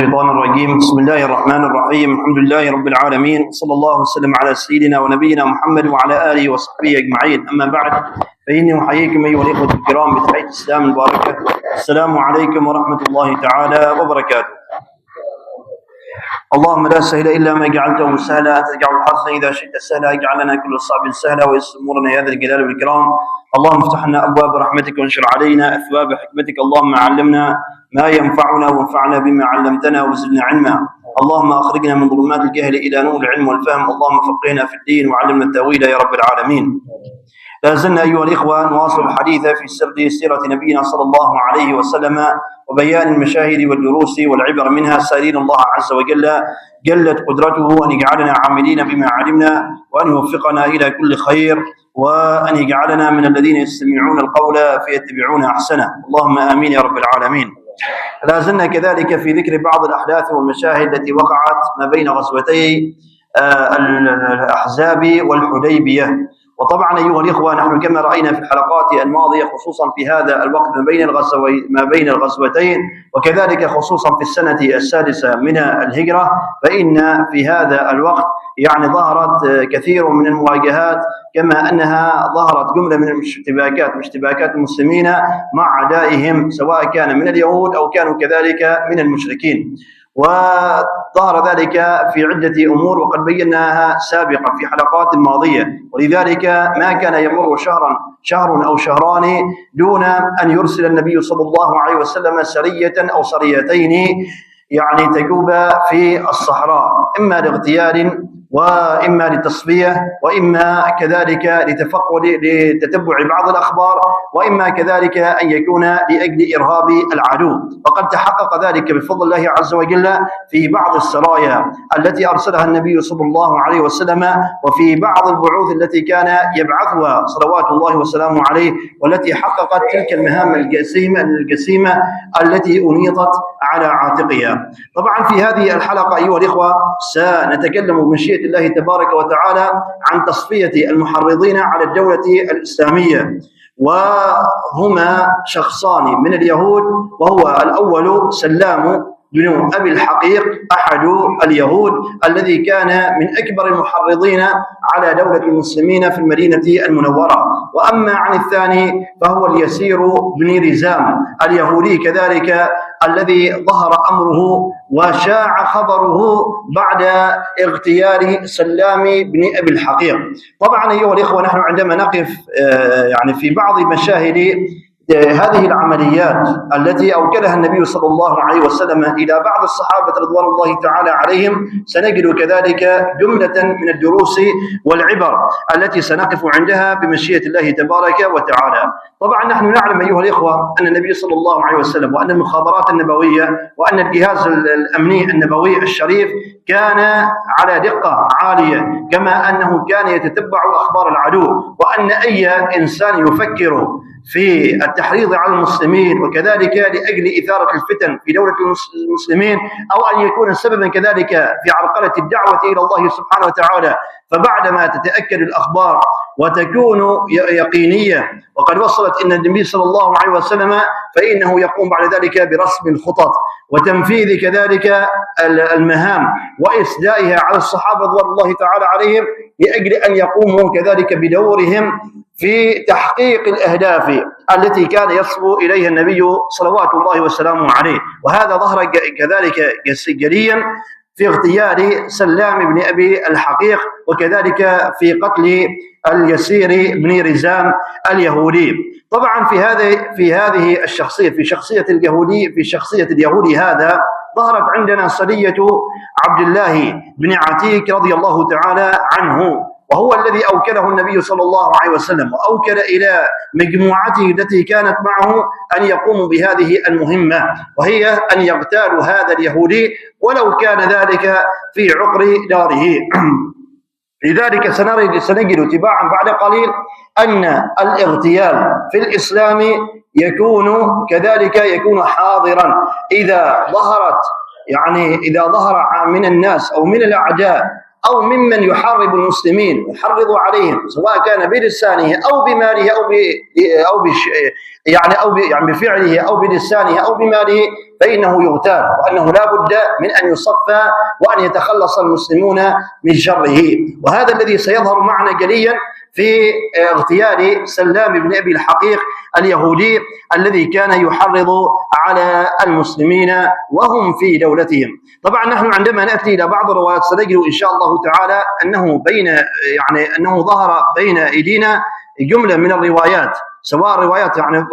الشيطان الرجيم. بسم الله الرحمن الرحيم. الحمد لله رب العالمين، صلى الله وسلم على سيدنا ونبينا محمد وعلى آله وصحبه أجمعين. أما بعد، فإني أحييكم أيها الإخوة الكرام بتحية الإسلام المباركة. السلام عليكم ورحمة الله تعالى وبركاته. اللهم لا سهل إلا ما جعلته سهلا، أنت تجعل الحزن إذا شئت سهلا، اجعل لنا كل صعب سهلا ويسر أمورنا يا ذا الجلال والإكرام. اللهم افتح لنا أبواب رحمتك وانشر علينا أثواب حكمتك. اللهم علمنا ما ينفعنا وانفعنا بما علمتنا وزدنا علما. اللهم أخرجنا من ظلمات الجهل إلى نور العلم والفهم. اللهم فقهنا في الدين وعلمنا التأويل يا رب العالمين. لا زلنا أيها الإخوة نواصل الحديث في سيرة نبينا صلى الله عليه وسلم وبيان المشاهد والدروس والعبر منها، سائلين الله عز وجل جلت قدرته أن يجعلنا عاملين بما علمنا، وأن يوفقنا إلى كل خير، وأن يجعلنا من الذين يستمعون القول فيتبعون أحسنه. اللهم آمين يا رب العالمين. لا زلنا كذلك في ذكر بعض الأحداث والمشاهد التي وقعت ما بين غزوتي الأحزاب والحديبية. وطبعا أيها الإخوة، نحن كما رأينا في الحلقات الماضية خصوصا في هذا الوقت ما بين الغزوتين، وكذلك خصوصا في السنة السادسة من الهجرة، فإن في هذا الوقت ظهرت كثير من المواجهات، كما أنها ظهرت جملة من اشتباكات المسلمين مع أعدائهم، سواء كان من اليهود أو كانوا كذلك من المشركين. وظهر ذلك في عدة أمور وقد بيناها سابقا في حلقات ماضية، ولذلك ما كان يمر شهر أو شهران دون أن يرسل النبي صلى الله عليه وسلم سرية أو سريتين تجوب في الصحراء، إما لاغتيال وإما لتصفية، وإما كذلك لتتبع بعض الأخبار، وإما كذلك أن يكون لأجل إرهاب العدو. وقد تحقق ذلك بفضل الله عز وجل في بعض السرايا التي أرسلها النبي صلى الله عليه وسلم، وفي بعض البعوث التي كان يبعثها صلوات الله وسلامه عليه، والتي حققت تلك المهام الجسيمة التي أنيطت على عاتقها. طبعا في هذه الحلقة أيها الإخوة سنتكلم بمشيئة الله تبارك وتعالى عن تصفية المحرضين على الدولة الإسلامية، وهما شخصان من اليهود، وهو الأول سلام بن أبي الحقيق أحد اليهود الذي كان من أكبر المحرضين على دولة المسلمين في المدينة المنورة. وأما عن الثاني فهو اليسير بن رزام اليهودي كذلك، الذي ظهر أمره وشاع خبره بعد اغتيال سلام بن أبي الحقيق. طبعا أيها الإخوة، نحن عندما نقف في بعض مشاهد هذه العمليات التي أوكلها النبي صلى الله عليه وسلم إلى بعض الصحابة رضوان الله تعالى عليهم، سنجد كذلك جملة من الدروس والعبر التي سنقف عندها بمشيئة الله تبارك وتعالى. طبعا نحن نعلم أيها الإخوة أن النبي صلى الله عليه وسلم وأن المخابرات النبوية وأن الجهاز الأمني النبوي الشريف كان على دقة عالية، كما أنه كان يتتبع أخبار العدو، وأن أي إنسان يفكر في التحريض على المسلمين وكذلك لأجل إثارة الفتن في دولة المسلمين، أو أن يكون سببا كذلك في عرقلة الدعوة إلى الله سبحانه وتعالى، فبعدما تتأكد الأخبار وتكون يقينية وقد وصلت إن النبي صلى الله عليه وسلم، فإنه يقوم بعد ذلك برسم الخطط وتنفيذ كذلك المهام وإسدائها على الصحابة رضوان الله تعالى عليهم، لأجل أن يقوموا كذلك بدورهم في تحقيق الأهداف التي كان يصبو إليها النبي صلوات الله وسلامه عليه. وهذا ظهر كذلك جليا في اغتيال سلام بن أبي الحقيق، وكذلك في قتل اليسير بن رزام اليهودي. طبعا في هذه الشخصية، في شخصية اليهودي هذا، ظهرت عندنا سرية عبد الله بن عتيك رضي الله تعالى عنه، وهو الذي أوكله النبي صلى الله عليه وسلم، وأوكل إلى مجموعته التي كانت معه أن يقوموا بهذه المهمة، وهي أن يغتالوا هذا اليهودي ولو كان ذلك في عقر داره. لذلك سنجد تباعا بعد قليل أن الاغتيال في الإسلام يكون حاضرا إذا ظهر من الناس أو من الأعداء أو ممن يحارب المسلمين ويحرض عليهم سواء كان بلسانه أو بماله يعني بفعله أو بلسانه أو بماله، فإنه يغتال، وأنه لا بد من أن يصفى وأن يتخلص المسلمون من شره. وهذا الذي سيظهر معنا جليا في اغتيال سلام بن أبي الحقيق اليهودي الذي كان يحرض على المسلمين وهم في دولتهم. طبعا نحن عندما نأتي إلى بعض الروايات سنجد إن شاء الله تعالى أنه ظهر بين أيدينا جملة من الروايات، سواء روايات يعني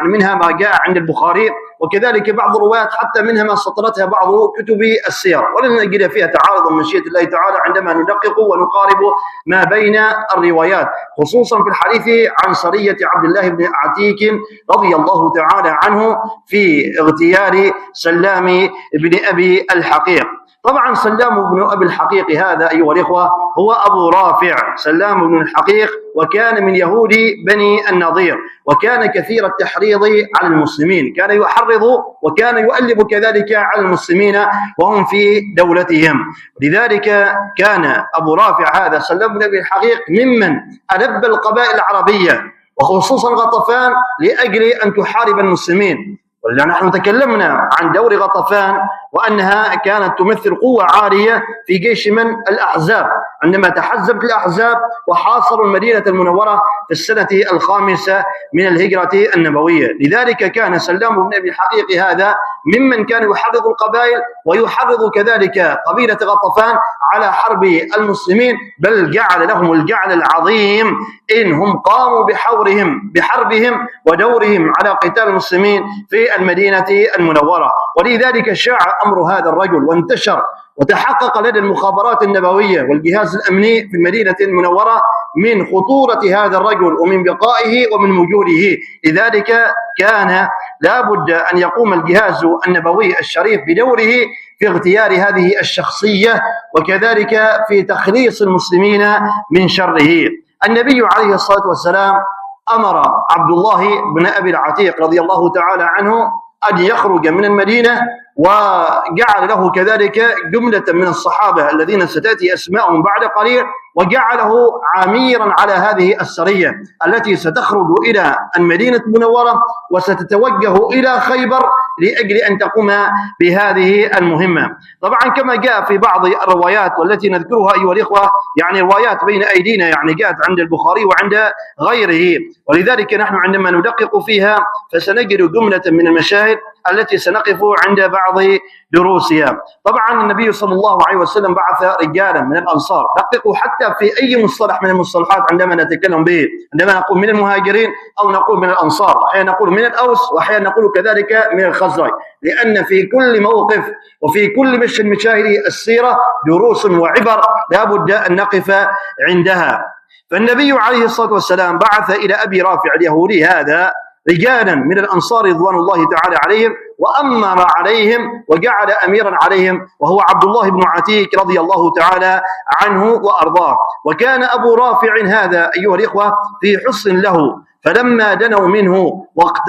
منها ما جاء عند البخاري، وكذلك بعض الروايات حتى منها ما سطرتها بعض كتب السير، ولن نجد فيها تعارض من مشيئة الله تعالى عندما ندقق ونقارب ما بين الروايات، خصوصا في الحديث عن سرية عبد الله بن عتيك رضي الله تعالى عنه في اغتيال سلام بن أبي الحقيق. طبعا سلام بن أبي الحقيق هذا أيها الإخوة هو أبو رافع سلام بن الحقيق، وكان من يهود بني النضير، وكان كثير التحريض على المسلمين، كان يحرض وكان يؤلب كذلك على المسلمين وهم في دولتهم. لذلك كان أبو رافع هذا سلام بن أبي الحقيق ممن ألب القبائل العربية وخصوصا غطفان لأجل أن تحارب المسلمين. ولذا نحن تكلمنا عن دور غطفان وأنها كانت تمثل قوة عارية في جيش من الأحزاب عندما تحزبت الأحزاب وحاصروا المدينة المنورة في السنة 5 من الهجرة النبوية. لذلك كان سلام بن أبي الحقيق هذا ممن كان يحرض القبائل ويحرض كذلك قبيلة غطفان على حرب المسلمين، بل جعل لهم الجعل العظيم إنهم قاموا بحربهم ودورهم على قتال المسلمين في المدينة المنورة. ولذلك شاع أمر هذا الرجل وانتشر وتحقق لدى المخابرات النبوية والجهاز الأمني في المدينة المنورة من خطورة هذا الرجل ومن بقائه ومن وجوده. لذلك كان لا بد أن يقوم الجهاز النبوي الشريف بدوره في اغتيال هذه الشخصية وكذلك في تخليص المسلمين من شره. النبي عليه الصلاة والسلام أمر عبد الله بن أبي العتيق رضي الله تعالى عنه أن يخرج من المدينة، وجعل له كذلك جملة من الصحابة الذين ستأتي أسماءهم بعد قليل، وجعله عميرا على هذه السرية التي ستخرج إلى المدينة المنورة وستتوجه إلى خيبر لأجل أن تقوم بهذه المهمة. طبعا كما جاء في بعض الروايات والتي نذكرها أيها الإخوة، يعني روايات بين أيدينا، يعني جاءت عند البخاري وعند غيره، ولذلك نحن عندما ندقق فيها فسنجد جملة من المشاهد التي سنقف عند بعض دروسها. طبعا النبي صلى الله عليه وسلم بعث رجالا من الأنصار، دققوا حتى في أي مصطلح من المصطلحات عندما نتكلم به، عندما نقول من المهاجرين أو نقول من الأنصار، أحيانا نقول من الأوس وأحيانا نقول كذلك من الخزرج، لأن في كل موقف وفي كل مشهد من مشاهد السيرة دروس وعبر لا بد أن نقف عندها. فالنبي عليه الصلاة والسلام بعث إلى أبي رافع اليهودي هذا رجالا من الأنصار رضوان الله تعالى عليهم، وأمر عليهم وجعل أميرا عليهم، وهو عبد الله بن عتيك رضي الله تعالى عنه وأرضاه. وكان أبو رافع هذا أيها الإخوة في حصن له، فلما دنوا منه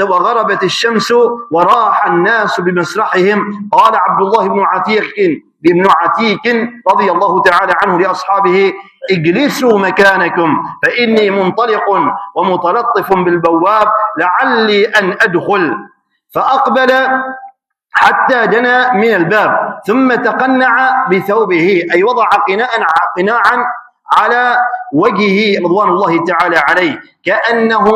وغربت الشمس وراح الناس بمسرحهم قال عبد الله بن عتيك رضي الله تعالى عنه لأصحابه: اجلسوا مكانكم فإني منطلق ومتلطف بالبواب لعلي أن أدخل. فأقبل حتى دنا من الباب ثم تقنع بثوبه، أي وضع قناعا على وجهه رضوان الله تعالى عليه كأنه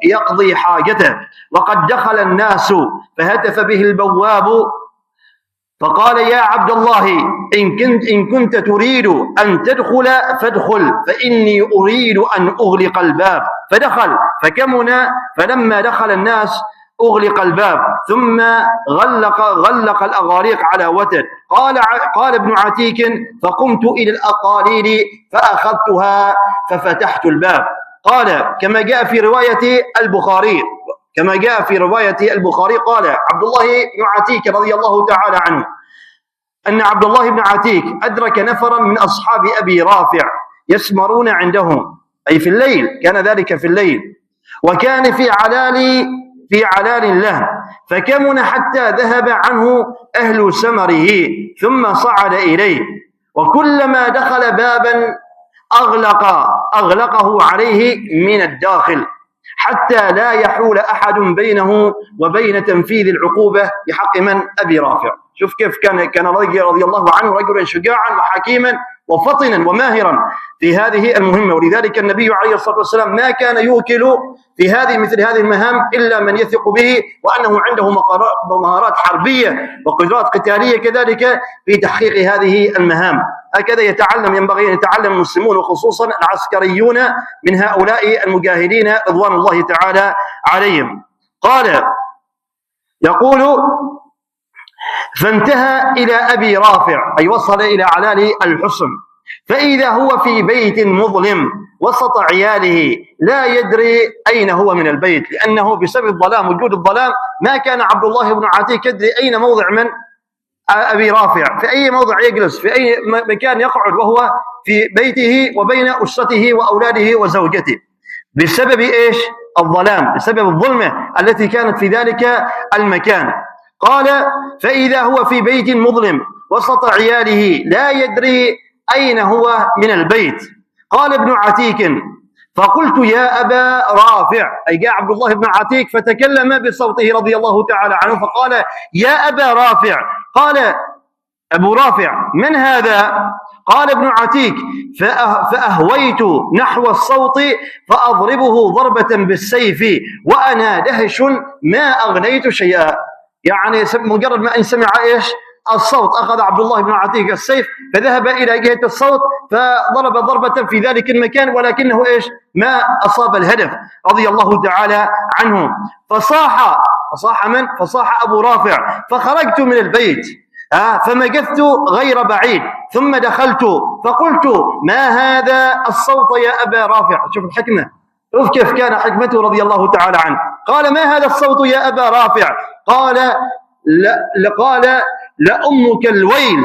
يقضي حاجته. وقد دخل الناس فهتف به البواب فقال: يا عبد الله إن كنت تريد أن تدخل فادخل فإني أريد أن أغلق الباب. فدخل فكمن، فلما دخل الناس أغلق الباب ثم غلق الأغاليق على وتر. قال ابن عتيك: فقمت إلى الأقاليل فأخذتها ففتحت الباب. قال كما جاء في رواية البخاري قال عبد الله بن عتيك رضي الله تعالى عنه أن عبد الله بن عتيك أدرك نفرا من أصحاب أبي رافع يسمرون عندهم، أي في الليل، كان ذلك في الليل، وكان في علال له، فكمن حتى ذهب عنه أهل سمره ثم صعد إليه وكلما دخل بابا أغلقه عليه من الداخل حتى لا يحول أحد بينه وبين تنفيذ العقوبة بحق من؟ أبي رافع. شوف كيف كان رضي الله عنه رجلا شجاعا وحكيما وفطنا وماهرا في هذه المهمة. ولذلك النبي عليه الصلاة والسلام ما كان يوكل في مثل هذه المهام إلا من يثق به وأنه عنده مهارات حربية وقدرات قتالية كذلك في تحقيق هذه المهام. هكذا ينبغي أن يتعلم المسلمون وخصوصا العسكريون من هؤلاء المجاهدين رضوان الله تعالى عليهم. يقول فانتهى إلى أبي رافع، أي وصل إلى علال الحصن، فإذا هو في بيت مظلم وسط عياله لا يدري أين هو من البيت، لأنه بسبب الظلام وجود الظلام ما كان عبد الله بن عتيك يدري أين موضع من أبي رافع، في أي موضع يجلس، في أي مكان يقعد وهو في بيته وبين أسرته وأولاده وزوجته، بسبب إيش؟ الظلام، بسبب الظلمة التي كانت في ذلك المكان. قال فإذا هو في بيت مظلم وسط عياله لا يدري أين هو من البيت. قال ابن عتيك فقلت يا أبا رافع، أي جاء عبد الله بن عتيك فتكلم بصوته رضي الله تعالى عنه فقال يا أبا رافع. قال أبو رافع من هذا؟ قال ابن عتيك فأهويت نحو الصوت فأضربه ضربة بالسيف وأنا دهش ما أغنيت شيئا. يعني مجرد ما أن سمع إيش؟ الصوت أخذ عبد الله بن عتيك السيف فذهب إلى جهة الصوت فضرب ضربة في ذلك المكان ولكنه إيش؟ ما أصاب الهدف رضي الله تعالى عنه. فصاح من؟ فصاح أبو رافع. فخرجت من البيت فمكثت غير بعيد ثم دخلت فقلت ما هذا الصوت يا أبا رافع؟ شوف الحكمة، شوف كيف كان حكمته رضي الله تعالى عنه. قال ما هذا الصوت يا أبا رافع؟ قال لأمك الويل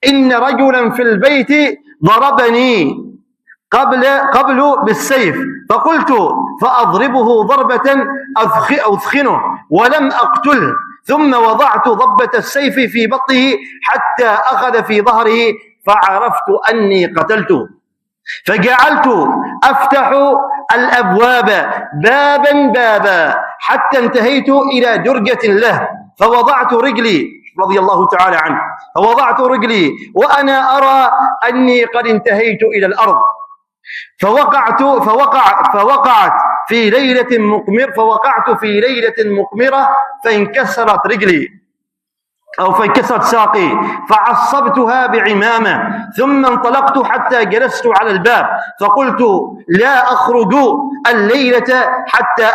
إن رجلا في البيت ضربني قبل بالسيف فقلت فأضربه ضربة أثخنه ولم أقتله ثم وضعت ضبة السيف في بطنه حتى أخذ في ظهره فعرفت أني قتلته فجعلت أفتح الأبواب بابا حتى انتهيت إلى درجة له فوضعت رجلي رضي الله تعالى عنه فوضعت رجلي وأنا أرى أني قد انتهيت إلى الأرض فوقعت في ليلة مقمرة فانكسرت رجلي أو فانكسرت ساقي فعصبتها بعمامة ثم انطلقت حتى جلست على الباب فقلت لا أخرج الليلة حتى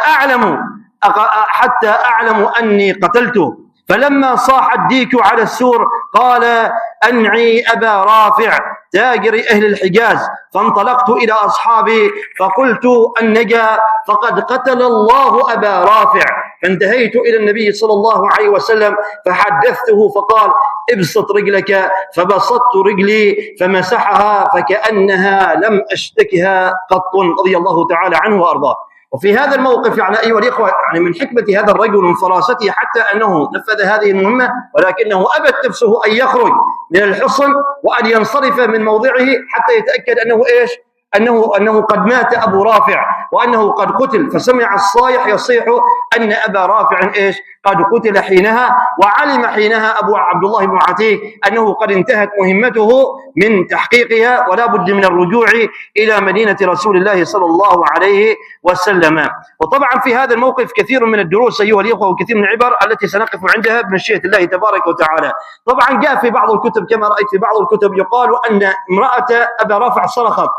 أعلم أني قتلته. فلما صاح الديك على السور قال أنعي أبا رافع تاجر أهل الحجاز. فانطلقت إلى أصحابي فقلت النجا فقد قتل الله أبا رافع. فانتهيت إلى النبي صلى الله عليه وسلم فحدثته فقال ابسط رجلك فبسطت رجلي فمسحها فكأنها لم أشتكها قط رضي الله تعالى عنه وأرضاه. وفي هذا الموقف يعني أيها الإخوة يعني من حكمة هذا الرجل ومن فراسته حتى أنه نفذ هذه المهمة ولكنه أبت نفسه أن يخرج من الحصن وأن ينصرف من موضعه حتى يتأكد أنه إيش؟ أنه قد مات أبو رافع وأنه قد قتل. فسمع الصايح يصيح أن أبا رافع إيش؟ قد قتل حينها. وعلم حينها أبو عبد الله بن عتيك أنه قد انتهت مهمته من تحقيقها ولا بد من الرجوع إلى مدينة رسول الله صلى الله عليه وسلم. وطبعا في هذا الموقف كثير من الدروس أيها الإخوة وكثير من العبر التي سنقف عندها بمشيئة الله تبارك وتعالى. طبعا جاء في بعض الكتب كما رأيت في بعض الكتب يقال أن امرأة أبا رافع صرخت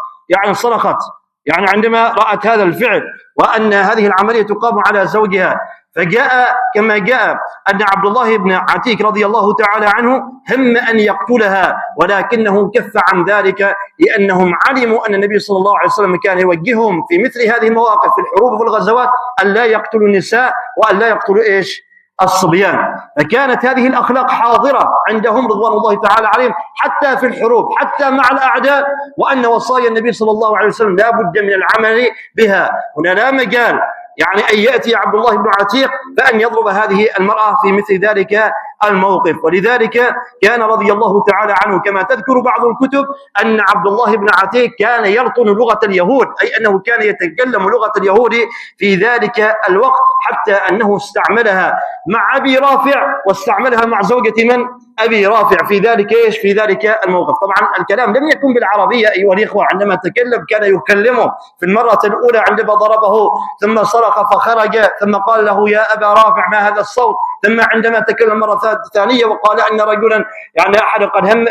يعني عندما رأت هذا الفعل وأن هذه العملية تقام على زوجها. فجاء كما جاء أن عبد الله بن عتيك رضي الله تعالى عنه هم أن يقتلها ولكنه كف عن ذلك لأنهم علموا أن النبي صلى الله عليه وسلم كان يوجههم في مثل هذه المواقف في الحروب وفي الغزوات أن لا يقتلوا النساء وأن لا يقتلوا إيش؟ الصبيان. فكانت هذه الأخلاق حاضرة عندهم رضوان الله تعالى عليهم حتى في الحروب حتى مع الأعداء وأن وصايا النبي صلى الله عليه وسلم لا بد من العمل بها. هنا لا مجال يعني أن يأتي عبد الله بن عتيق فأن يضرب هذه المرأة في مثل ذلك الموقف. ولذلك كان رضي الله تعالى عنه كما تذكر بعض الكتب أن عبد الله بن عتيق كان يلطن لغة اليهود، أي أنه كان يتكلم لغة اليهود في ذلك الوقت، حتى أنه استعملها مع أبي رافع واستعملها مع زوجة من؟ أبي رافع في ذلك إيش؟ في ذلك الموقف. طبعا الكلام لم يكن بالعربية أيها الإخوة، عندما تكلم كان يكلمه في المرة الأولى عندما ضربه ثم صرخ فخرج، ثم قال له يا أبا رافع ما هذا الصوت، ثم عندما تكلم مرة ثانية وقال أن رجلا يعني أحد قد هم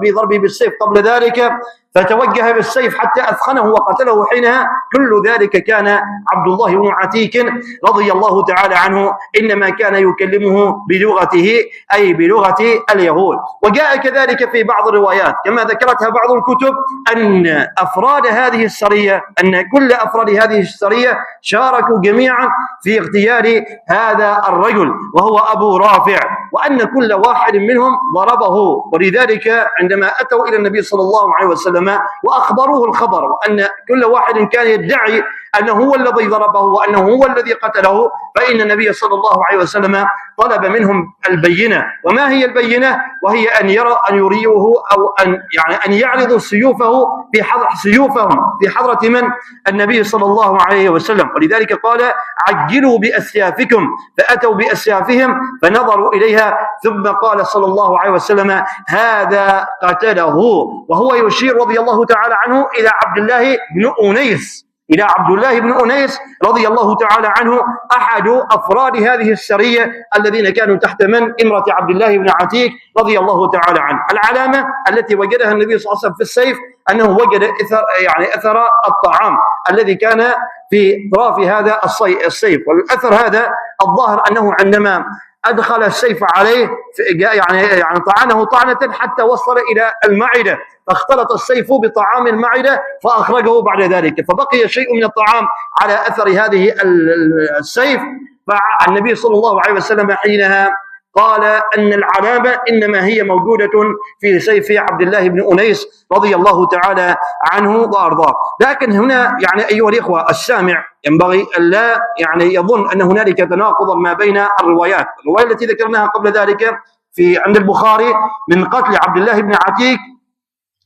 بضربه بالسيف قبل ذلك فتوجه بالسيف حتى أثخنه وقتله حينها، كل ذلك كان عبد الله بن عتيق رضي الله تعالى عنه إنما كان يكلمه بلغته أي بلغة اليهود. وجاء كذلك في بعض الروايات كما ذكرتها بعض الكتب أن أفراد هذه السرية، أن كل أفراد هذه السرية شاركوا جميعا في اغتيال هذا الرجل وهو أبو رافع، وأن كل واحد منهم ضربه. ولذلك عندما أتوا إلى النبي صلى الله عليه وسلم وأخبروه الخبر، وأن كل واحد كان يدعي أنه هو الذي ضربه وأنه هو الذي قتله، فإن النبي صلى الله عليه وسلم طلب منهم البينة. وما هي البينة؟ وهي أن يريوه أو أن يعرضوا سيوفهم في حضرة من؟ النبي صلى الله عليه وسلم. ولذلك قال عجلوا بأسيافكم، فأتوا بأسيافهم فنظروا إليها، ثم قال صلى الله عليه وسلم هذا قتله، وهو يشير رضي الله تعالى عنه إلى عبد الله بن أنيس رضي الله تعالى عنه، أحد أفراد هذه السرية الذين كانوا تحت من؟ إمرة عبد الله بن عتيق رضي الله تعالى عنه. العلامة التي وجدها النبي صلى الله عليه وسلم في السيف أنه وجد أثر الطعام الذي كان في طرف هذا السيف، والأثر هذا الظاهر أنه عندما أدخل السيف عليه يعني طعنه طعنة حتى وصل إلى المعدة، فاختلط السيف بطعام المعدة فأخرجه بعد ذلك، فبقي شيء من الطعام على أثر هذه السيف. فالنبي صلى الله عليه وسلم حينها قال أن العلامة إنما هي موجودة في سيف عبد الله بن أنيس رضي الله تعالى عنه وأرضاه. لكن هنا يعني أيها الإخوة السامع ينبغي أن لا يعني يظن أن هنالك تناقضا ما بين الروايات. الرواية التي ذكرناها قبل ذلك عند البخاري من قتل عبد الله بن عتيق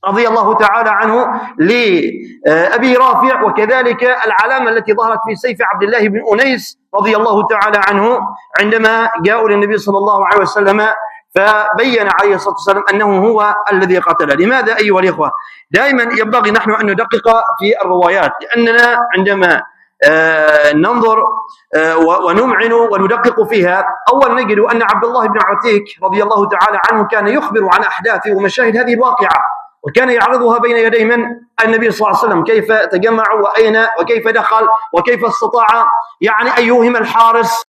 رضي الله تعالى عنه لأبي رافع، وكذلك العلامة التي ظهرت في سيف عبد الله بن أنيس رضي الله تعالى عنه عندما جاءوا للنبي صلى الله عليه وسلم فبين عليه الصلاة والسلام أنه هو الذي قتل. لماذا أيها الإخوة؟ دائما ينبغي نحن أن ندقق في الروايات، لأننا عندما ننظر ونمعن وندقق فيها، أول نجد أن عبد الله بن عتيق رضي الله تعالى عنه كان يخبر عن أحداث ومشاهد هذه الواقعة، وكان يعرضها بين يدي من؟ النبي صلى الله عليه وسلم، كيف تجمعوا وأين وكيف دخل وكيف استطاع يعني أن يوهم الحارس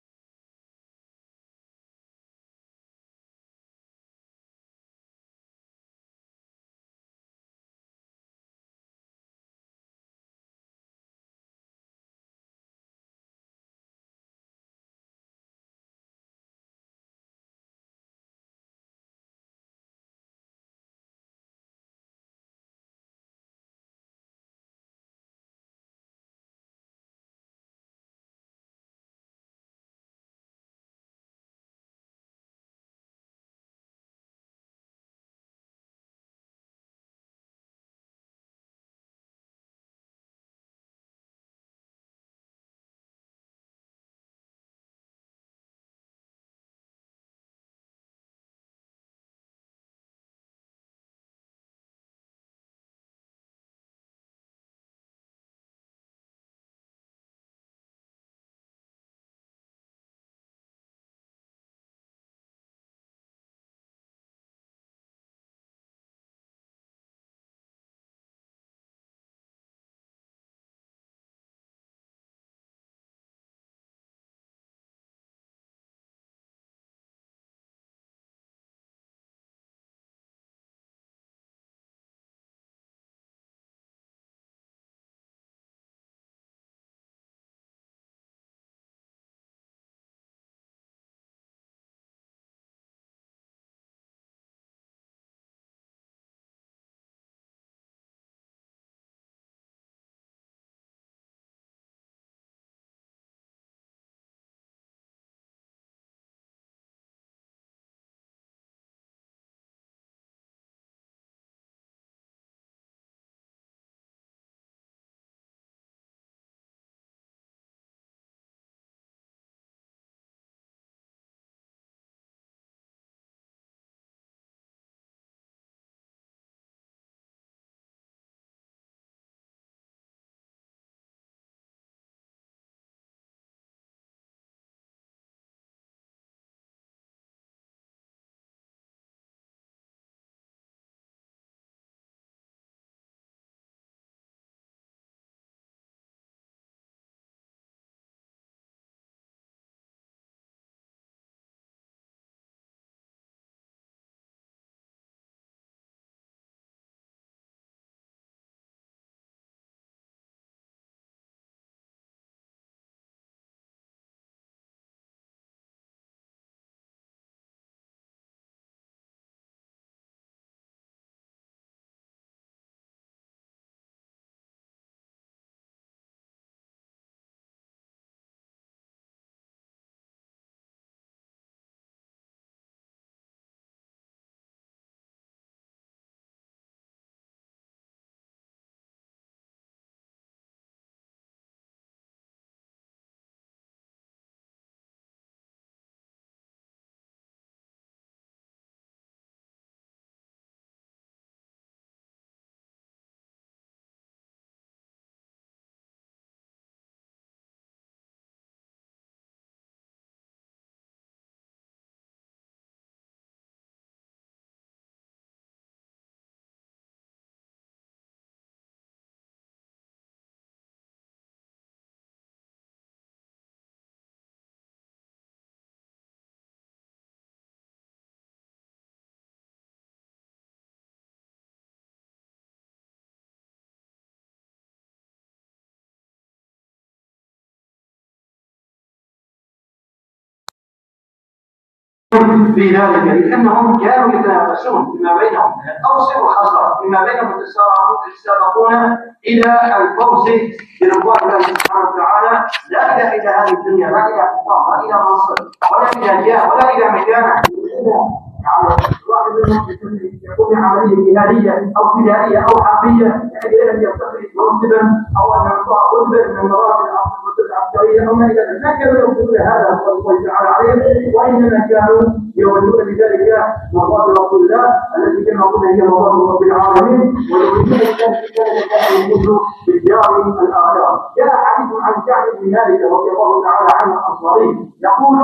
في ذلك لأنهم كانوا يتنافسون فيما بينهم، أوس وخزرج فيما بينهم يتسابقون إلى الفوز برضوان الله سبحانه وتعالى، لا إلى هذه الدنيا، لا إلى احتفاظ، لا إلى منصب، ولا إلى جاه، ولا إلى مكانة. واحد منهم يقوم بعملية جهادية أو فدائية أو حربية لأجل أن يرتقي منصبا أو أن يرفع رتبة من المراتب العسكرية أو ما إلى ذلك، ما كانوا يقولون هذا الله تعالى عليهم، وإنما كانوا يوجهون بذلك مرضات رسول الله التي كما قلنا هي مرضات رب العالمين، ويريدون ذلك أن يكونوا بالدار الآخرة. جاء حديث عن كعب بن مالك رضي الله تعالى عنه الأنصاري يقول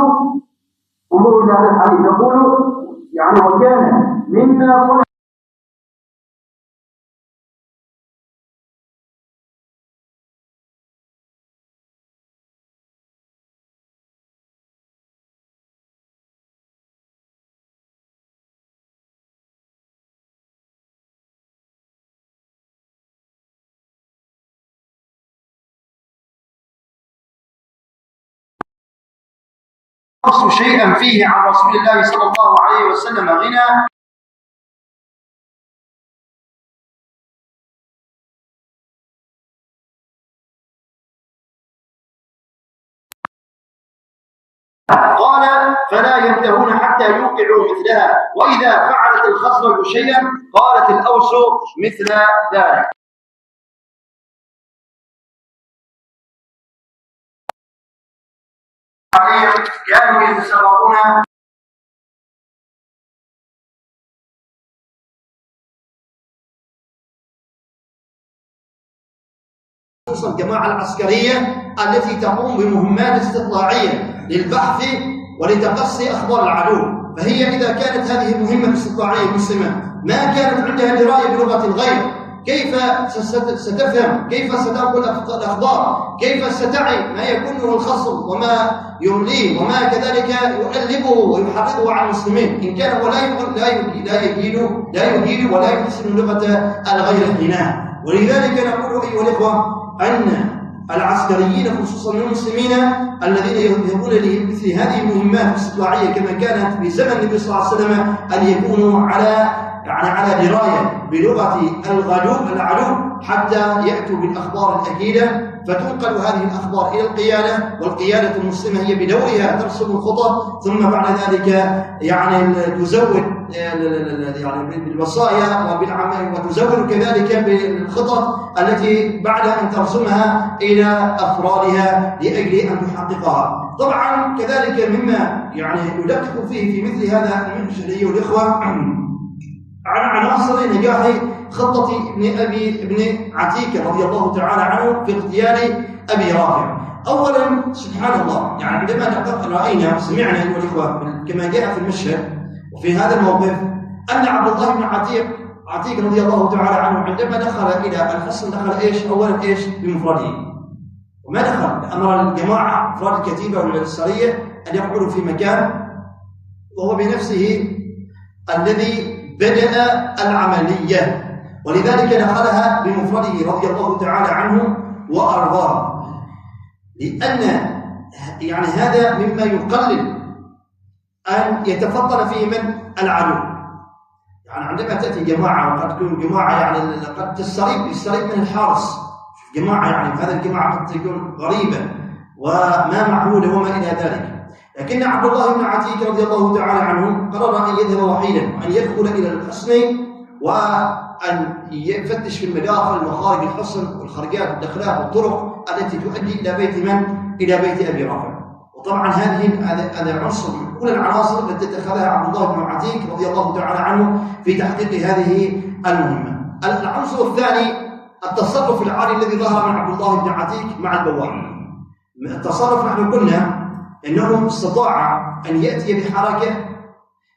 انظروا إلى هذا الحديث، يقول يعني وكان مما صنع شيئا فيه عن رسول الله صلى الله عليه وسلم غنى قال فلا ينتهون حتى يوقعوا مثلها، وإذا فعلت الخصلة شيئا قالت الأوس مثل ذلك. كانوا يتسابقون خصوصا الجماعة العسكرية التي تقوم بمهمات استطلاعية للبحث ولتقصي أخبار العدو، فهي إذا كانت هذه المهمة الاستطلاعية مسلمة ما كانت عندها دراية بلغة الغير، كيف ستفهم؟ كيف ستنقل الأخبار؟ كيف ستعي ما يكونه الخصم وما يمليه وما كذلك يؤلبه ويحرضه على المسلمين إن كان هو لا يجيد ولا يحسن لغة الغير حينها. ولذلك نقول أيها الإخوة أن العسكريين خصوصا من المسلمين الذين يذهبون لمثل هذه المهمات الاستطلاعية كما كانت في زمن النبي صلى الله عليه وسلم أن يكونوا على دراية بلغة العدو حتى يأتوا بالأخبار الأكيدة، فتنقل هذه الأخبار إلى القيادة، والقيادة المسلمة هي بدورها ترسم الخطط، ثم بعد ذلك تزود بالوصايا وبالعمل، وتزود كذلك بالخطط التي بعد أن ترسمها إلى أفرادها لأجل أن تحققها. طبعا كذلك مما يدقق فيه في مثل هذا المنهج أيها الإخوة عن عناصر نجاح خطة ابن عتيك رضي الله تعالى عنه في اغتيال أبي رافع. أولا سبحان الله، عندما رأينا سمعنا أيها الإخوة كما جاء في المشهد وفي هذا الموقف أن عبد الله بن عتيك رضي الله تعالى عنه عندما دخل إلى الحصن دخل أولا بمفرده، وما دخل أمر الجماعة أفراد الكتيبة والسرية أن يقعدوا في مكان وهو بنفسه الذي بدأ العملية، ولذلك دخلها بمفرده رضي الله تعالى عنه وأرضاه، لأن هذا مما يقلل أن يتفضل فيه من العدو. عندما تأتي جماعة وقد تكون جماعة قد تستريب من الحارس، جماعة هذه الجماعة قد تكون غريبة وما معهودة وما إلى ذلك، لكن عبد الله بن عتيك رضي الله تعالى عنه قرر أن يذهب وحيدا وأن يدخل إلى الحصن وأن يفتش في المداخل ومخارج الحصن والخرجات والدخلات والطرق التي تؤدي إلى بيت من؟ إلى بيت أبي رافع. وطبعا هذا عنصر من أولى العناصر التي اتخذها عبد الله بن عتيك رضي الله تعالى عنه في تحقيق هذه المهمة. العنصر الثاني التصرف العالي الذي ظهر من عبد الله بن عتيك مع البواب. التصرف نحن قلنا إنه استطاع أن يأتي بحركة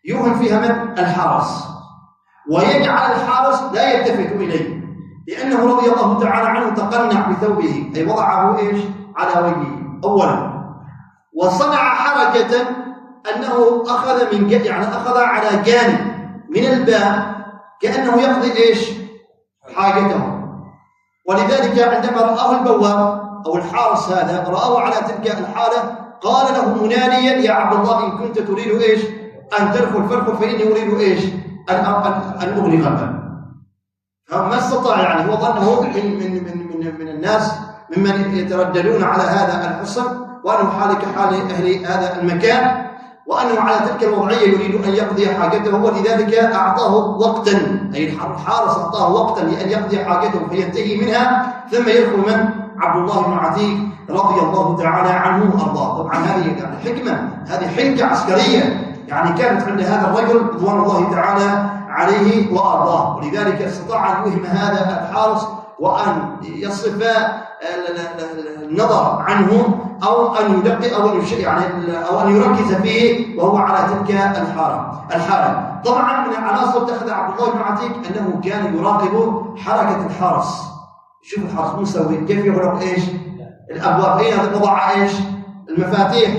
يوهم فيها من الحارس ويجعل الحارس لا يلتفت إليه، لأنه رضي الله تعالى عنه تقنع بثوبه أي وضعه على وجهه أولا، وصنع حركة أنه أخذ على جانب من الباب كأنه يقضي حاجته. ولذلك عندما رآه البواب أو الحارس هذا رآه على تلك الحالة قال له مناديا يا عبد الله إن كنت تريد أن تدخل فادخل فإني أريد إيش؟ أن أغلق الباب. فما استطاع، يعني هو ظنه من الناس ممن يترددون على هذا الحصن، وأنه حال كحال أهل هذا المكان، وأنه على تلك الوضعية يريد أن يقضي حاجته، ولذلك أعطاه وقتا، أي الحارس أعطاه وقتا لأن يقضي حاجته فينتهي منها، ثم يدخل من؟ عبد الله بن عتيق رضي الله تعالى عنه وأرضاه. طبعا هذه يعني حكمة، هذه حنكة عسكرية يعني كانت عند هذا الرجل رضوان الله تعالى عليه وأرضاه، ولذلك استطاع أن يوهم هذا الحارس وأن يصرف النظر عنه، أو أن يدقق أو أن يركز فيه وهو على تلك الحالة. طبعا من العناصر اتخذ عبد الله بن عتيق أنه كان يراقب حركة الحارس. شوف الحارس مستوي كيف يغلق إيش؟ الأبواب، أين وضع إيش؟ المفاتيح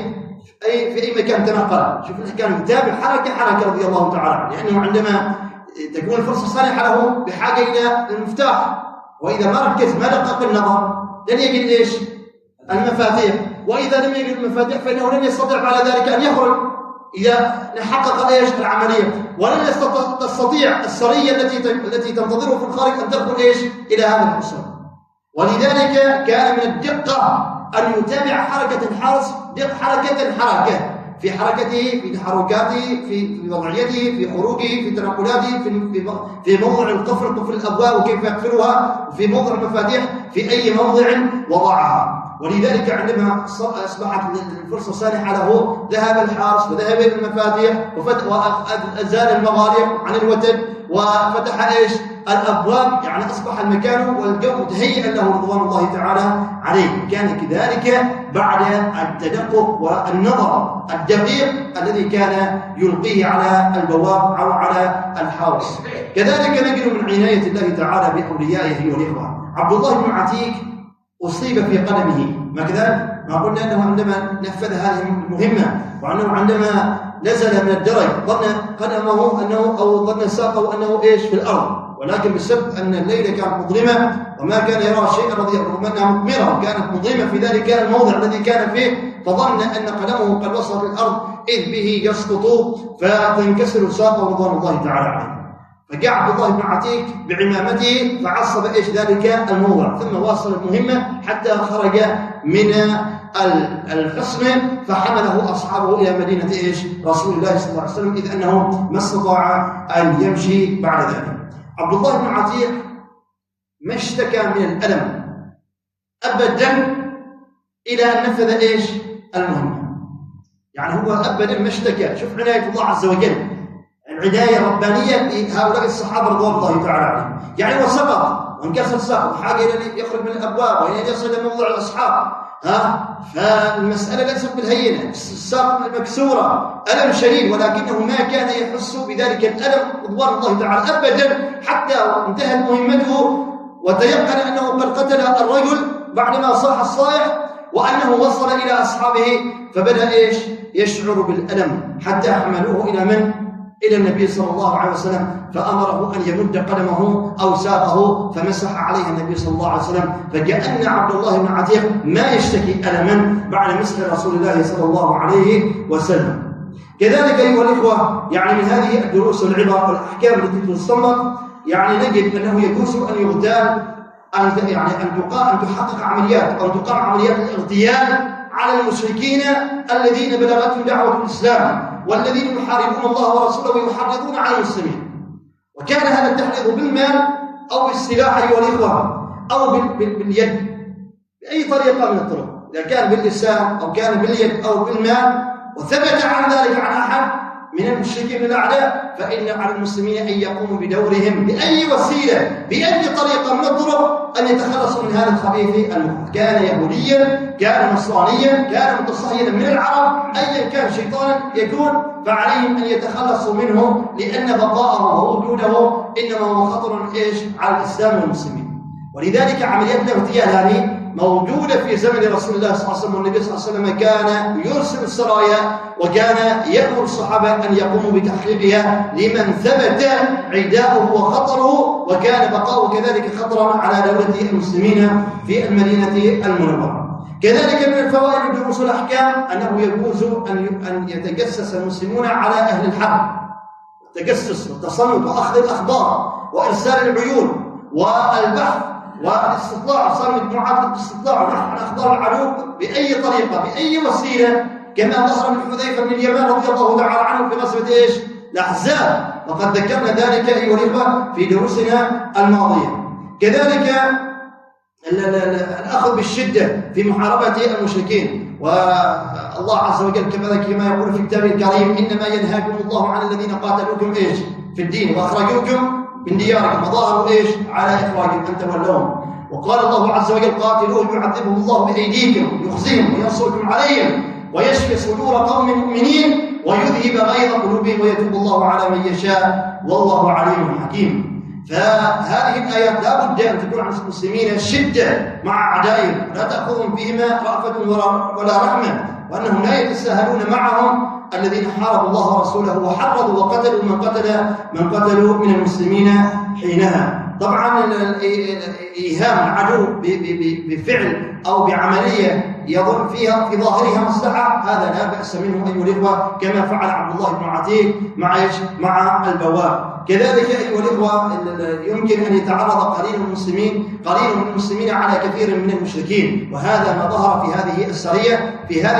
في أي مكان تنقل. شوف كان يتابع حركة رضي الله تعالى عنه، لأنه عندما تكون الفرصة صالحة له بحاجة إلى المفتاح، وإذا ما ركز ما دقق النظر لن يجد إيش؟ المفاتيح، وإذا لم يجد المفاتيح فإنه لن يستطيع بعد ذلك أن يخرج إذا حقق إيش؟ العملية، ولن تستطيع السرية التي تنتظره في الخارج أن تدخل إيش؟ إلى هذا الحصن. ولذلك كان من الدقة أن يتابع حركة الحارس حركة في حركته، في تحركاته، في وضعيته، في خروجه، في تنقلاته، في موضع قفل الأبواب وكيف يقفلها، وفي موضع المفاتيح في أي موضع وضعها. ولذلك عندما أصبحت الفرصة صالحة له ذهب الحارس وذهب المفاتيح وأزال المغاليق عن الوتد وفتح إيش؟ الأبواب، يعني أصبح المكان والجو متهيئا له رضوان الله تعالى عليه. كان كذلك بعد التدقق والنظر الدقيق الذي كان يلقيه على البواب أو على الحارس. كذلك نجد من عناية الله تعالى بأوليائه والإخوة. عبد الله بن عتيق أصيب في قدمه، ما كذلك؟ ما قلنا أنه عندما نفذ هذه المهمة، وأنه عندما نزل من الدرج ظن قدمه أو ظن ساقه أنه إيش؟ في الأرض، ولكن بسبب أن الليلة كانت مظلمة وما كان يرى شيئا رضي الله عنها مضمرة، كانت مظلمة في ذلك الموضع الذي كان فيه، فظن أن قدمه قد وصلت الأرض إذ به يسقط فتنكسر ساقه رضوان الله تعالى عليه. فجاء عبد الله بن عتيق بعمامته فعصب إيش ذلك الموضع، ثم واصل المهمة حتى خرج من الحصن فحمله أصحابه إلى مدينة إيش؟ رسول الله صلى الله عليه وسلم، إذ أنه ما استطاع أن يمشي بعد ذلك. عبد الله بن عتيق ما اشتكى من الألم أبدا إلى أن نفذ إيش؟ المهمة. يعني هو أبدا ما اشتكى. شوف عناية الله عز وجل، العناية الربانية لهؤلاء الصحابة رضوان الله تعالى عليهم. يعني هو سقط وانكسر ساقه، حاجة إلى أن يخرج من الأبواب وإلى أن يصل إلى موضع الأصحاب، فالمسألة ليست بالهينة، الساق المكسورة ألم شديد، ولكنه ما كان يحس بذلك الألم رضوان الله تعالى أبدا حتى انتهت مهمته وتيقن أنه قد قتل الرجل بعدما صاح الصائح وأنه وصل إلى أصحابه، فبدأ إيش؟ يشعر بالألم حتى حملوه إلى من؟ إلى النبي صلى الله عليه وسلم، فأمره أن يمد قدمه أو ساقه فمسح عليه النبي صلى الله عليه وسلم، فكأن عبد الله بن عتيق ما يشتكي ألما بعد مسح رسول الله صلى الله عليه وسلم. كذلك أيها الإخوة، يعني من هذه الدروس والعبر والأحكام التي تستنبط، يعني نجد أنه يجوز أن يغتال أن تحقق عمليات أو تقام عمليات الاغتيال على المشركين الذين بلغتهم دعوة الإسلام والذين يحاربون الله ورسوله ويحرضون على المسلمين. وكان هذا التحريض بالمال أو بالسلاح أيها الإخوة أو باليد، بأي طريقة من الطرق، إذا كان باللسان أو كان باليد أو بالمال، وثبت عن ذلك عن أحد من المشركين من الأعداء، فإن على المسلمين أن يقوموا بدورهم بأي وسيلة بأي طريقة من الطرق أن يتخلصوا من هذا الخبيث المخرج، كان يهوديا كان نصرانيا كان متصهيدا من العرب، أيا كان شيطانا يكون، فعليهم أن يتخلصوا منه، لأن بقاءه ووجوده إنما هو خطر إيش؟ على الإسلام والمسلمين. ولذلك عمليات الاغتيال هذه موجودة في زمن رسول الله صلى الله عليه وسلم، والنبي صلى الله عليه وسلم كان يرسل السرايا وكان يأمر الصحابة أن يقوموا بتحقيقها لمن ثبت عداؤه وخطره، وكان بقاؤه كذلك خطرا على دولة المسلمين في المدينة المنورة. كذلك من الفوائد ودروس الأحكام أنه يجوز أن يتجسس المسلمون على أهل الحرب، التجسس والتصنت وأخذ الأخبار وإرسال العيون والبحث والاستطلاع، صار مجموعات الاستطلاع ونحن عن أخبار العدو بأي طريقة بأي وسيلة، كما ظهر من حذيفة بن اليمان رضي الله تعالى عنه في غزوة الأحزاب، وقد ذكرنا ذلك أيها الإخوة في دروسنا الماضية. كذلك الأخذ بالشدة في محاربة المشركين، والله عز وجل كما يقول في كتابه الكريم: إنما ينهاكم الله عن الذين قاتلوكم في الدين وأخرجوكم من دياركم وظاهروا على إخراجكم أن تولوهم. وقال الله عز وجل: قاتلوهم يعذبهم الله بأيديكم يخزيهم وينصركم عليهم ويشفي صدور قوم مؤمنين ويذهب غيظ قلوبهم ويتوب الله على من يشاء والله عليم حكيم. فهذه الآيات لا بد أن تكون عن المسلمين شدة مع أعدائهم، لا تأخذهم بهما رأفة ولا رحمة، وأنهم لا يتساهلون معهم الذين حاربوا الله ورسوله وحرضوا وقتلوا من قتلوا من المسلمين حينها. طبعا إيهام العدو بفعل أو بعملية يظن فيها في ظاهرها مصلحة، هذا لا بأس منه أيها الإخوة، كما فعل عبد الله بن عتيق مع البواب. كذلك أيها الإخوة يمكن أن يتعرض قليل من المسلمين على كثير من المشركين، وهذا ما ظهر في هذه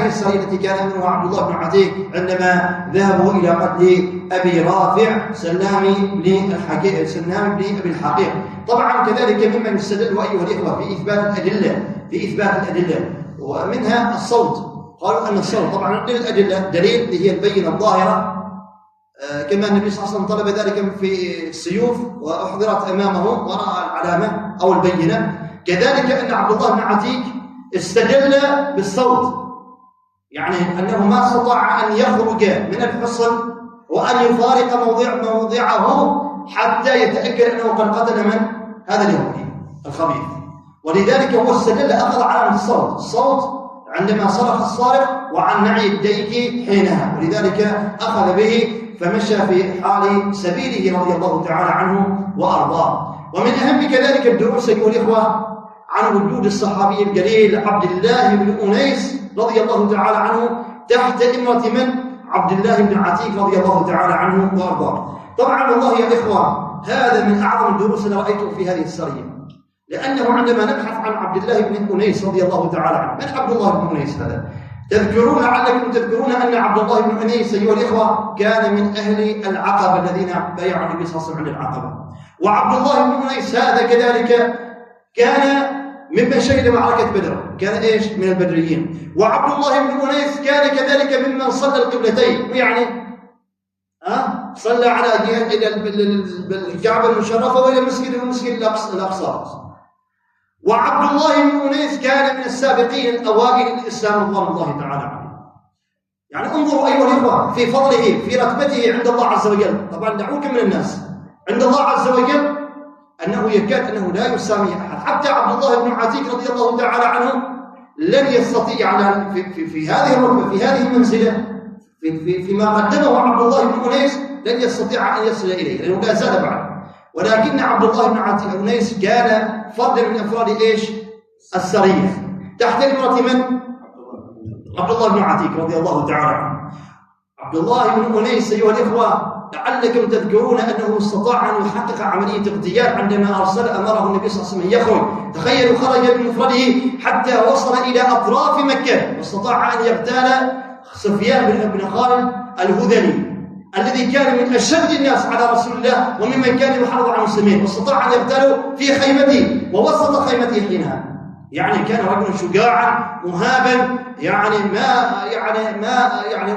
السرية التي كان منها عبد الله بن عتيق عندما ذهبوا إلى قتل أبي رافع سلام بن أبي الحقيق. طبعا كذلك مما يستدل أيها الإخوة في إثبات الأدلة ومنها الصوت. قالوا أن الصوت طبعا للأدلة دليل اللي هي البينة الظاهرة، كما النبي صلى الله عليه وسلم طلب ذلك في السيوف وأحضرت أمامه ورأى العلامة أو البينة. كذلك أن عبد الله بن عتيق استدل بالصوت، يعني أنه ما استطاع أن يخرج من الحصن وأن يفارق موضعه حتى يتأكد أنه قد قتل من هذا اليهودي الخبيث، ولذلك هو استدل أخذ علامة الصوت عندما صرخ الصارخ وعن نعي الديك حينها، ولذلك أخذ به فمشى في حال سبيله رضي الله تعالى عنه وأرضاه. ومن أهم كذلك الدروس أيها الإخوة عن وجود الصحابي الجليل عبد الله بن أنيس رضي الله تعالى عنه تحت إمرة من؟ عبد الله بن عتيق رضي الله تعالى عنه وأرضاه. طبعا والله يا إخوة هذا من أعظم الدروس التي رأيته في هذه السرية، لأنه عندما نبحث عن عبد الله بن أنيس رضي الله تعالى عنه، من عبد الله بن أنيس هذا؟ لعلكم تذكرون أن عبد الله بن أنيس أيها الإخوة كان من أهل العقبة الذين بايعوا النبي صلى الله عليه وسلم عند العقبة، وعبد الله بن أنيس هذا كذلك كان ممن شهد معركة بدر، كان من البدريين. وعبد الله بن أنيس كان كذلك ممن صلى القبلتين، يعني صلى على جهة إلى الكعبة المشرفة وإلى المسجد الأقصى. وعبد الله بن أنيس كان من السابقين الأوائل للإسلام رضوان الله تعالى عنه. يعني انظروا أيها الإخوة في فضله في رتبته عند الله عز وجل. طبعا دعوك من الناس، عند الله عز وجل أنه يكاد أنه لا يسامي أحد، حتى عبد الله بن عتيق رضي الله تعالى عنه لن يستطيع في هذه الرتبة في هذه المنزلة فيما قدمه عبد الله بن أنيس لن يستطيع أن يصل إليه لأنه لا زال بعد. ولكن عبد الله بن عتيق أنيس كان فردا من أفراد السرية تحت إمرة من؟ عبد الله بن عتيق رضي الله تعالى عنه. عبد الله بن أنيس أيها الإخوة لعلكم تذكرون أنه استطاع أن يحقق عملية اغتيال عندما أمره النبي صلى الله عليه وسلم يخرج. تخيلوا خرج بمفرده حتى وصل إلى أطراف مكة، واستطاع أن يغتال سفيان بن خالد الهذلي الذي كان من أشد الناس على رسول الله وممن كان يحرض على المسلمين، واستطاع أن يغتاله في خيمته ووسط خيمته حينها. يعني كان رجلا شجاعا مهابا، يعني ما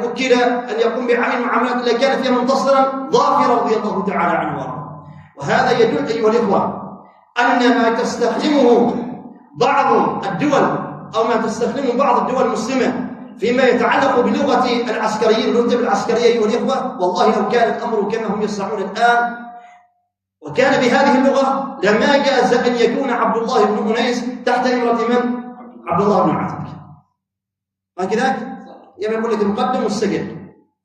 وكل أن يقوم بعمل المعاملات التي كان فيها منتصرا ظافرا رضي الله تعالى عنه وارضاه. وهذا يدل أيها الإخوة أن ما تستخدمه بعض الدول أو ما تستخدمه بعض الدول المسلمة فيما يتعلق بلغة العسكريين الرتب العسكرية أيها الإخوة، والله لو كان الأمر كما هم يصنعون الآن وكان بهذه اللغة لما جاز أن يكون عبد الله بن أنيس تحت إمرة من؟ عبد الله بن عتيق. هكذا يوم يقول لك المقدم والسجل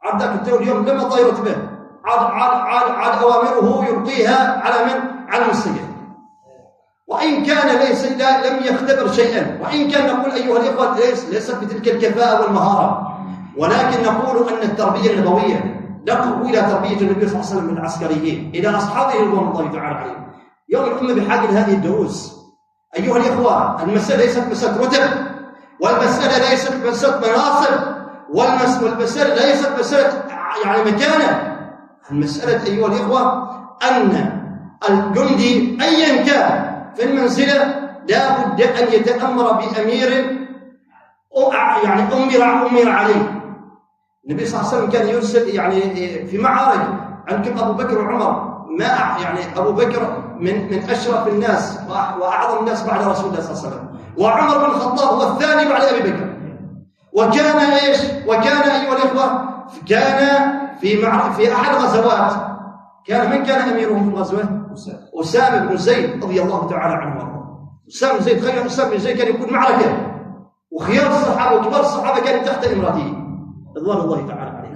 عبدك التو اليوم لما طيرت به عاد أوامره يلقيها على من؟ على المسجل. وإن كان لم يختبر شيئا، وإن كان نقول أيها الإخوة ليست بتلك الكفاءة والمهارة، ولكن نقول أن التربية النبوية نقوا إلى تربية النبي صلى الله عليه وسلم من العسكريين إلى أصحابه رضوان الله تعالى عليهم. يوم الأمة بحاجة لهذه الدروس أيها الإخوة. المسألة ليست مسألة رتب، والمسألة ليست مسألة مناصب، والمسألة ليست مسألة يعني مكانة. المسألة أيها الإخوة أن الجندي أيا كان في المنزلة لا بد أن يتأمر بأمير يعني أمر عليه. النبي صلى الله عليه وسلم كان يرسل يعني في معارك. عندكم أبو بكر وعمر، ما يعني أبو بكر من أشرف الناس وأعظم الناس بعد رسول الله صلى الله عليه وسلم، وعمر بن الخطاب هو الثاني بعد أبي بكر. وكان إيش؟ وكان أيها الإخوة كان في أحد الغزوات من كان أميرهم في الغزوة؟ أسامة بن زيد رضي الله تعالى عنه وارضاه. أسامة بن زيد، تخيل أسامة بن زيد كان يكون معركة، وخيار الصحابة وكبار الصحابة كانوا تحت إمرته رضوان الله تعالى عليه.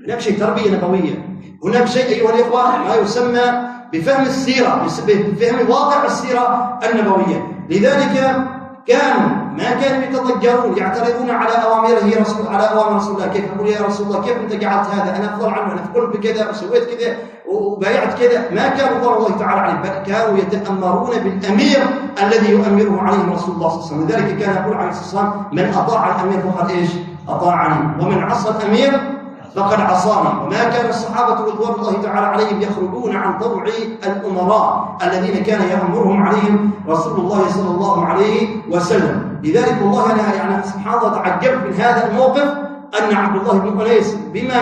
هناك شيء تربية نبوية، هناك شيء أيها الإخوة ما يسمى بفهم السيرة، بفهم واقع السيرة النبوية. لذلك ما كانوا يتضجرون يعترضون على أوامر رسول الله. كيف أقول يا رسول الله كيف أنت جعلت هذا؟ أنا أفضل عنه، أنا فعلت بكذا وسويت كذا وبايعت كذا. ما كانوا رضوان الله تعالى عليه، بل كانوا يتأمرون بالأمير الذي يؤمره عليه رسول الله صلى الله عليه وسلم. لذلك كان يقول عليه الصلاة والسلام: من أطاع الأمير فقد إيش؟ أطاعني، ومن عصى الأمير فقد عصاني. وما كان الصحابة رضوان الله تعالى عليهم يخرجون عن طوع الأمراء الذين كان يأمرهم عليهم رسول الله صلى الله عليه وسلم. لذلك والله أنا يعني سبحان الله تعجبت من هذا الموقف، أن عبد الله بن أنيس بما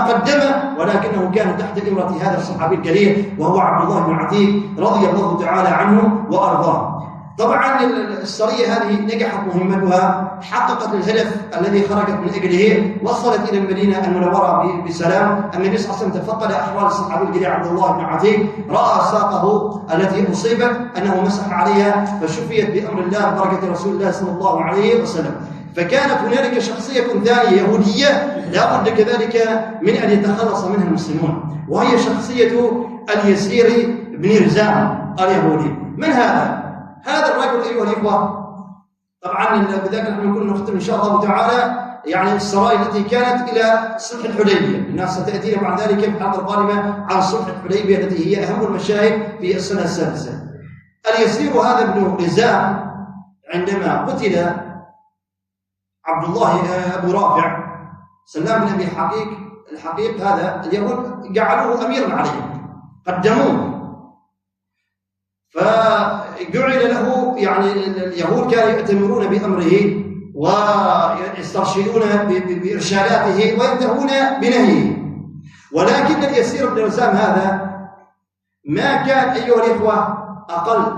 قدم، ولكنه كان تحت إمرة هذا الصحابي الجليل وهو عبد الله بن عتيق رضي الله تعالى عنه وأرضاه. طبعا السرية هذه نجحت مهمتها، حققت الهدف الذي خرجت من أجله، وصلت إلى المدينة المنورة بسلام. النبي صلى الله عليه وسلم تفقد أحوال الصحابي الجليل عبد الله بن عتيق، رأى ساقه التي أصيبت أنه مسح عليها فشفيت بأمر الله بركة رسول الله صلى الله عليه وسلم. فكانت هنالك شخصية ثانية يهودية لا بد كذلك من أن يتخلص منها المسلمون، وهي شخصية اليسير بن رزام اليهودي. من هذا الرجل أيها الإخوة؟ طبعا بذلك نحن نكون نختم إن شاء الله تعالى يعني السرايا التي كانت إلى صلح الحديبية. الناس ستأتينا بعد ذلك في الحلقة القادمة عن صلح الحديبية التي هي أهم المشاهد في السنة السادسة. اليسير هذا ابن رزام عندما قتل عبد الله أبو رافع سلام بن أبي الحقيق هذا، اليهود جعلوه أميرا عليهم، قدموه، فجعل له يعني اليهود كانوا يأتمرون بأمره ويسترشدون بإرشاداته وينتهون بنهيه. ولكن اليسير بن رزام هذا ما كان أيها الإخوة أقل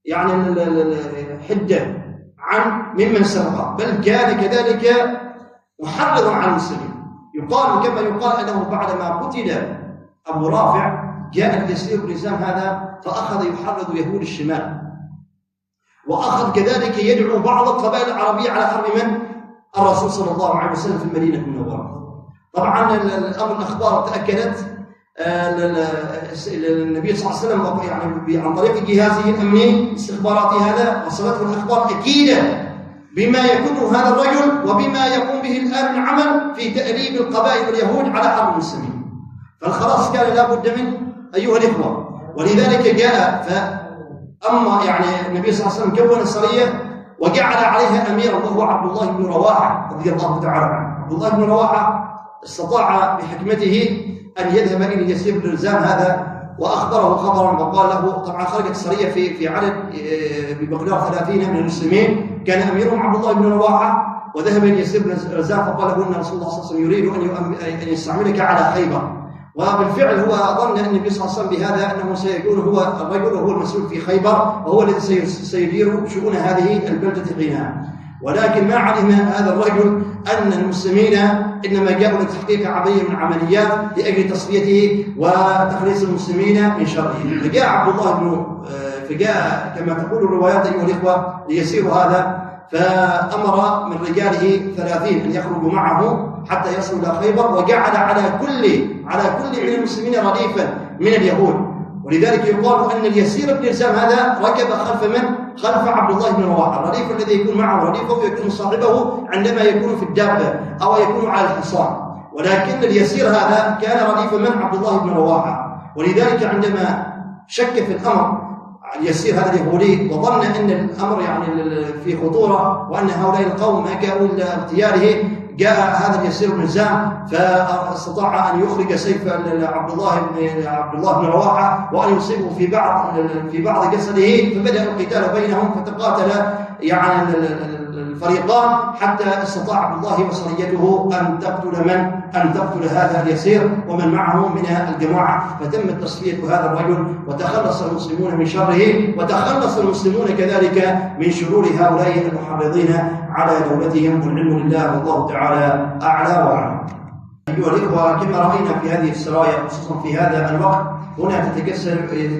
يعني حدة ممن سبقه، بل كان كذلك محرضا على المسلمين. يقال كما يقال أنه بعدما قتل أبو رافع جاء اليسير بن رزام هذا فأخذ يحرض يهود الشمال، وأخذ كذلك يدعو بعض القبائل العربية على حرب من؟ الرسول صلى الله عليه وسلم في المدينة المنورة. طبعا الأخبار تأكدت، النبي صلى الله عليه وسلم يعني عن طريق جهازه الأمني استخباراتي هذا وصلته الأخبار أكيدة بما يكون هذا الرجل وبما يقوم به الآن من عمل في تأليب القبائل واليهود على حرب المسلمين. فالخلاص كان لا بد منه أيها الإخوة. ولذلك جاء فأما يعني النبي صلى الله عليه وسلم كون السرية وجعل عليها أميرا وهو عبد الله بن رواحة رضي الله تعالى عنه. عبد الله بن رواحة استطاع بحكمته أن يذهب إلى اليسير بن رزام هذا وأخبره خبرا وقال له، طبعا خرجت السرية في عدد بمقدار 30 من المسلمين، كان أميرهم عبد الله بن رواحة، وذهب إلى اليسير بن رزام فقال له أن رسول الله صلى الله عليه وسلم يريد أن يستعملك على خيبر. وبالفعل هو ظن النبي صلى الله عليه وسلم بهذا أنه سيكون هو الرجل وهو المسؤول في خيبر وهو الذي سيدير شؤون هذه البلدة حينها. ولكن ما علم هذا الرجل أن المسلمين إنما جاءوا لتحقيق عملية من عمليات لأجل تصفيته وتخليص المسلمين من شره. فجاء كما تقول الروايات أيها الإخوة ليسير هذا، فأمر من رجاله 30 أن يخرجوا معه حتى يصلوا إلى خيبر، وجعل على كل من المسلمين رديفا من اليهود، ولذلك يقال أن اليسير بن هشام هذا ركب خلف من؟ خلف عبد الله بن رواحة. الرديف الذي يكون معه رديفه يكون صاحبه عندما يكون في الدابة أو يكون على الحصان، ولكن اليسير هذا كان رديف من؟ عبد الله بن رواحة. ولذلك عندما شك في الأمر اليسير هذا اليهودي وظن أن الأمر يعني في خطورة وأن هؤلاء القوم ما كانوا إلا اغتياله، جاء هذا اليسير بن هشام فاستطاع أن يخرج سيف عبد الله بن رواحة وأن يصيبه في بعض جسده، فبدأ القتال بينهم فتقاتل يعني الفريقان حتى استطاع عبد الله وصريته أن تقتل هذا اليسير ومن معه من الجماعة، فتمت تصفية هذا الرجل وتخلص المسلمون من شره، وتخلص المسلمون كذلك من شرور هؤلاء المحرضين على دولتهم، والعلم لله والله تعالى أعلى وأعلم. أيها الإخوة، كما رأينا في هذه السرايا خصوصا في هذا الوقت هنا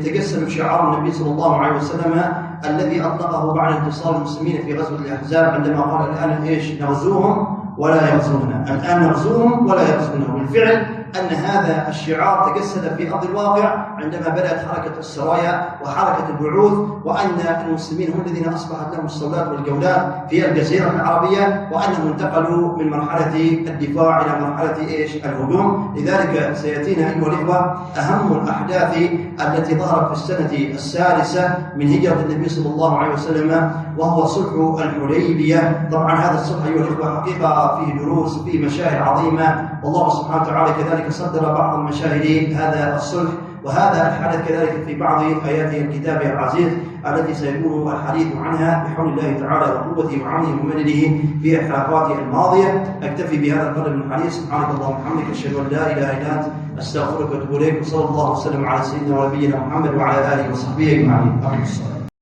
تتجسد شعار النبي صلى الله عليه وسلم الذي أطلقه بعد انتصار المسلمين في غزوة الأحزاب عندما قال الآن نغزوهم ولا يغزوننا، الآن نغزوهم ولا يغزوننا. بالفعل أن هذا الشعار تجسد في أرض الواقع عندما بدأت حركة السرايا وحركة البعوث، وأن المسلمين هم الذين أصبحت لهم الصولات والجولات في الجزيرة العربية، وأنهم انتقلوا من مرحلة الدفاع إلى مرحلة الهجوم. لذلك سيأتينا أيها الإخوة أهم الأحداث التي ظهرت في السنة السادسة من هجرة النبي صلى الله عليه وسلم، وهو صلح الحديبية. طبعا هذا الصلح أيها الإخوة حقيقة فيه دروس وفيه مشاهد عظيمة، والله سبحانه وتعالى كذلك صدر بعض المشاهد هذا الصلح، وهذا الحدث كذلك في بعض آيات الكتاب العزيز التي سيكون الحديث عنها بحول الله تعالى وقوته وعونه ومدده في الحلقات الماضية. أكتفي بهذا القدر من الحديث. سبحانك اللهم وبحمدك، أشهد أن لا إله إلا أنت، أستغفرك وأتوب إليك، وصلى الله وسلم على سيدنا ونبينا محمد وعلى آله وصحبه أجمعين.